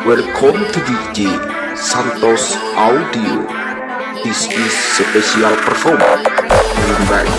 Welcome to DJ Santos Audio. This is special performance. Bring back.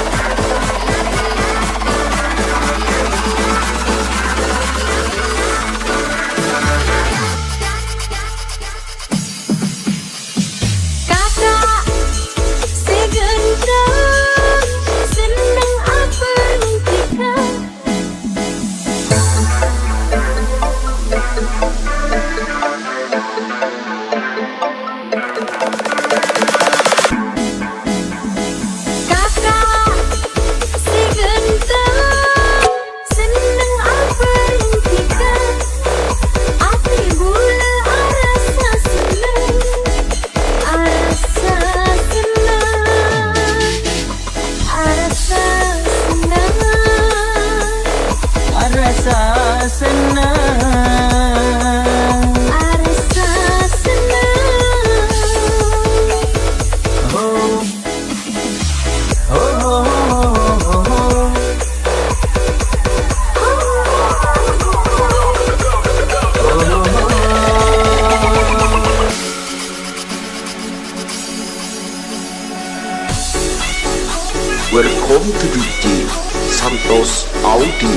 Welcome to DJ Santos Audio.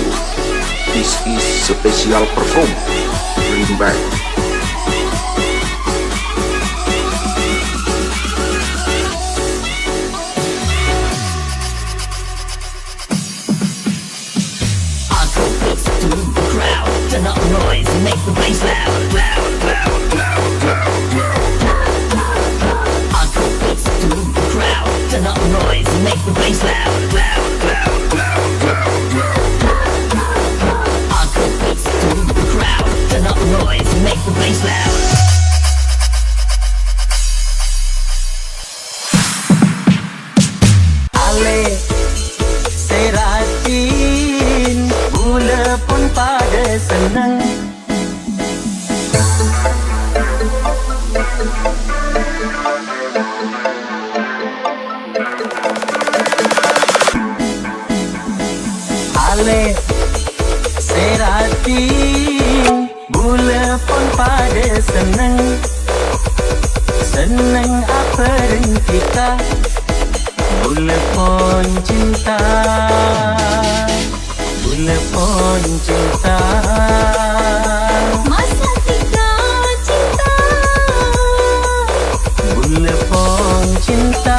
This is special performance. Bring back. Turn up the noise and make the bass loud, loud, loud, loud, loud, loud. I go beats to the crowd. Turn up the noise and make the bass loud, loud, loud, loud, loud, loud. I go beats to the crowd. Turn up the noise and make the bass loud. Ale Seratin Bula pun pada senang. Ale Seratin Bula pun pada senang. Senang apa dengan kita, Bula pun cinta, Bula pun cinta. Masa kita cinta, Bula pun cinta.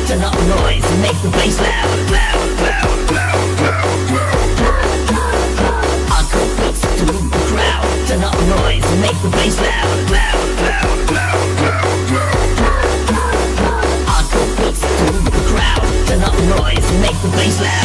Turn up the noise and make the bass loud, loud, loud, loud, loud, loud. I go beats to the crowd. Turn up the noise and make the bass loud, loud, loud, loud, loud, loud. I go beats to the crowd. Turn up the noise and make the bass loud.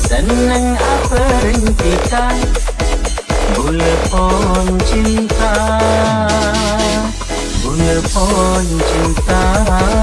Senang apa hentikan, Bula pun cinta, Bula pun cinta.